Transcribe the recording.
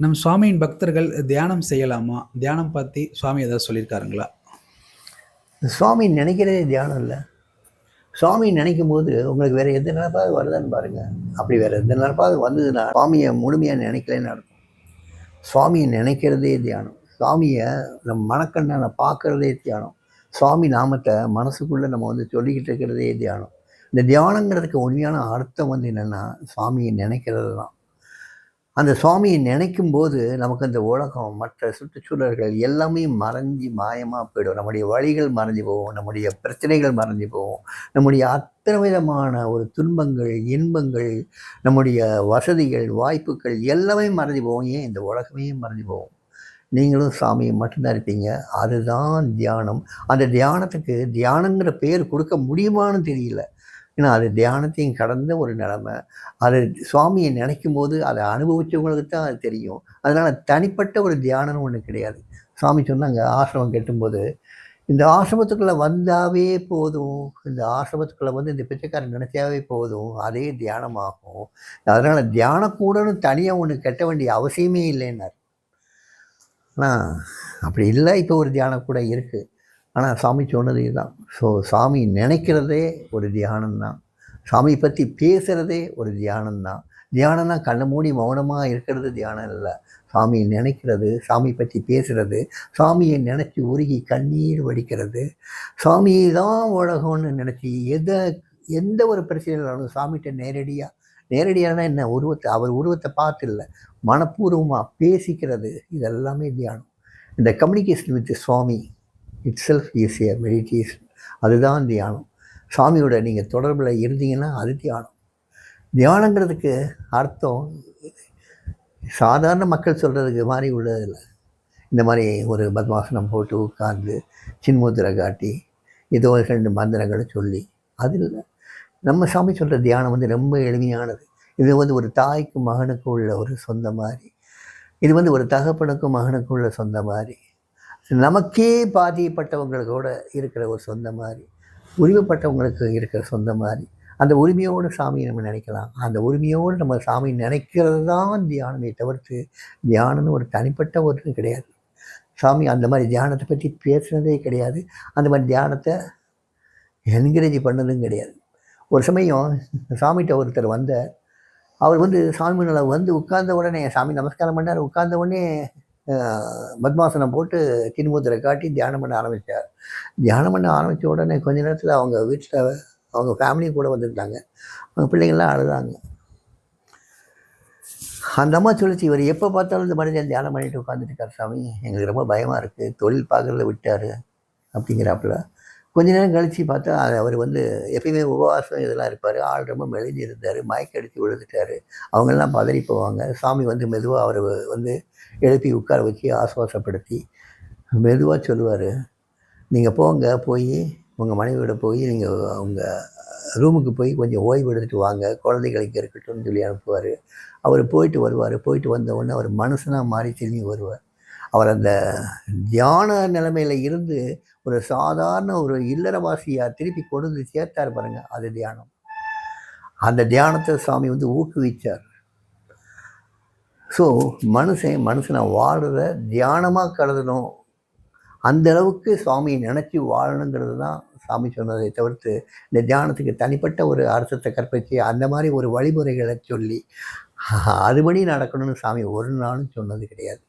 நம் சுவாமியின் பக்தர்கள் தியானம் செய்யலாமா? தியானம் பத்தி சுவாமி ஏதாவது சொல்லியிருக்காருங்களா? சுவாமி நினைக்கிறதே தியானம் இல்லை. சுவாமி நினைக்கும் போது உங்களுக்கு வேற எந்த நினைப்பாவது வருதான்னு பாருங்க. அப்படி வேற எந்த நினைப்பாவது வந்ததுன்னா சுவாமியை முழுமையாக நினைக்கலன்னு அர்த்தம். சுவாமியை நினைக்கிறதே தியானம். சுவாமியை நம்ம மனக்கண்ணால் பார்க்கறதே தியானம். சுவாமி நாமத்தை மனசுக்குள்ளே நம்ம சொல்லிக்கிட்டு இருக்கிறதே தியானம். இந்த தியானங்கிறதுக்கு உண்மையான அர்த்தம் என்னென்னா சுவாமியை நினைக்கிறது தான். அந்த சுவாமியை நினைக்கும் போது நமக்கு அந்த உலகம், மற்ற சுற்றுச்சூழல்கள் எல்லாமே மறைஞ்சி மாயமாக போயிடும். நம்முடைய வழிகள் மறைஞ்சு போகும், நம்முடைய பிரச்சனைகள் மறைஞ்சு போகும், நம்முடைய அத்தனை விதமான ஒரு துன்பங்கள், இன்பங்கள், நம்முடைய வசதிகள், வாய்ப்புகள் எல்லாமே மறைஞ்சு போகும். ஏன் இந்த உலகமே மறைஞ்சு போகும். நீங்களும் சாமியை மட்டும்தான் இருப்பீங்க. அதுதான் தியானம். அந்த தியானத்துக்கு தியானங்கிற பேர் கொடுக்க முடியுமான்னு தெரியல. ஏன்னா அது தியானத்தையும் கடந்த ஒரு நிலைமை. அது சுவாமியை நினைக்கும் போது அதை அனுபவித்தவங்களுக்கு தான் அது தெரியும். அதனால் தனிப்பட்ட ஒரு தியானம்னு ஒன்று கிடையாது. சுவாமி சொன்னாங்க, ஆசிரமம் கட்டும்போது இந்த ஆசிரமத்துக்குள்ளே வந்தாவே போதும், இந்த ஆசிரமத்துக்குள்ளே இந்த பிச்சைக்காரன் நினைச்சாவே போதும், அதே தியானமாகும். அதனால் தியானக்கூடன்னு தனியாக ஒன்று கட்ட வேண்டிய அவசியமே இல்லைன்னார். ஆனால் அப்படி இல்லை. இப்போ ஒரு தியானம் கூட இருக்குது. ஆனால் சாமி சொன்னது இதுதான். ஸோ சாமி நினைக்கிறதே ஒரு தியானம்தான். சாமியை பற்றி பேசுகிறதே ஒரு தியானம்தான். தியானம்னா கண்ணை மூடி மௌனமாக இருக்கிறது தியானம் இல்லை. சாமியை நினைக்கிறது, சாமி பற்றி பேசுகிறது, சாமியை நினச்சி உருகி கண்ணீர் வடிக்கிறது, சாமியை தான் உலகம்னு நினச்சி எந்த ஒரு பிரச்சனையிலும் சாமிகிட்ட நேரடியான என்ன அவர் உருவத்தை பார்த்து இல்லை, மனப்பூர்வமாக பேசிக்கிறது, இதெல்லாமே தியானம். இந்த communication with Swami itself is a meditation. அதுதான் தியானம். சாமியோட நீங்கள் தொடர்பில் இருந்தீங்கன்னா அது தியானம். தியானங்கிறதுக்கு அர்த்தம் சாதாரண மக்கள் சொல்கிறதுக்கு மாதிரி உள்ளதில்லை. இந்த மாதிரி ஒரு பத்மாசனம் போட்டு உட்கார்ந்து சின்முத்திரை காட்டி ஏதோ 2 மந்திரங்களை சொல்லி அது இல்லை. நம்ம சாமி சொல்கிற தியானம் ரொம்ப எளிமையானது. இது ஒரு தாய்க்கும் மகனுக்கும் உள்ள ஒரு சொந்த மாதிரி. இது ஒரு தகப்பனுக்கும் மகனுக்கும் உள்ள சொந்த மாதிரி. நமக்கே பாதிக்கப்பட்டவங்களோட இருக்கிற ஒரு சொந்த மாதிரி, உரிமைப்பட்டவங்களுக்கு இருக்கிற சொந்த மாதிரி. அந்த உரிமையோடு சாமியை நம்ம நினைக்கலாம். அந்த உரிமையோடு நம்ம சாமி நினைக்கிறது தான் தியானமே தவிர்த்து தியானம்னு ஒரு தனிப்பட்ட ஒன்று கிடையாது. சாமி அந்த மாதிரி தியானத்தை பற்றி பேசுனதே கிடையாது. அந்த மாதிரி தியானத்தை என்கரேஜ் பண்ணதும் கிடையாது. ஒரு சமயம் சாமிகிட்ட ஒருத்தர் அவர் சாமி முன்னால் உட்கார்ந்த உடனே சாமி நமஸ்காரம் பண்ணார். உட்கார்ந்த உடனே பத்மாசனம் போட்டு சின்முத்திரை காட்டி தியானம் பண்ண ஆரம்பித்தார். தியானம் பண்ண ஆரம்பித்த உடனே கொஞ்ச நேரத்தில் அவங்க வீட்டில் அவங்க ஃபேமிலியும் கூட வந்துட்டாங்க. அவங்க பிள்ளைங்கள்லாம் அழுதாங்க. அந்த அம்மா சொல்லிச்சு, இவர் எப்போ பார்த்தாலும் இந்த மனிதன் தியானம் பண்ணிட்டு உட்காந்துருக்கார் சாமி, எங்களுக்கு ரொம்ப பயமாக இருக்குது, தொழில் பார்க்குறத விட்டார் அப்படிங்கிறாப்புல. கொஞ்ச நேரம் கழித்து பார்த்தா அவர் எப்பயுமே உபவாசம் இதெல்லாம் இருப்பார். ஆள் ரொம்ப மெலிஞ்சு இருந்தார், மயக்க அடித்து விழுந்துட்டார். அவங்கெல்லாம் பதறி போவாங்க. சாமி மெதுவாக அவர் எழுப்பி உட்கார வச்சு ஆசுவாசப்படுத்தி மெதுவாக சொல்லுவார், நீங்கள் போய் உங்கள் மனைவியோட போய் நீங்கள் உங்கள் ரூமுக்கு போய் கொஞ்சம் ஓய்வு எடுத்துகிட்டு வாங்க, குழந்தைகளுக்கு இருக்கட்டும்னு சொல்லி அனுப்புவார். அவர் போயிட்டு வருவார். போயிட்டு வந்தவுடனே அவர் மனுஷனாக மாறி திரும்பி வருவார். அவர் அந்த தியான நிலைமையில் இருந்து ஒரு சாதாரண ஒரு இல்லறவாசியாக திருப்பி கொண்டு சேர்த்தார் பாருங்கள், அது தியானம். அந்த தியானத்தை சாமி ஊக்குவிச்சார். ஸோ மனுஷனை வாழ்கிற தியானமாக கருதணும். அந்த அளவுக்கு சாமியை நினச்சி வாழணுங்கிறது தான் சாமி சொன்னதை தவிர்த்து இந்த தியானத்துக்கு தனிப்பட்ட ஒரு அர்த்தத்தை கற்பித்து அந்த மாதிரி ஒரு வழிமுறைகளை சொல்லி அதுபடி நடக்கணும்னு சாமி ஒரு நாளும் சொன்னது கிடையாது.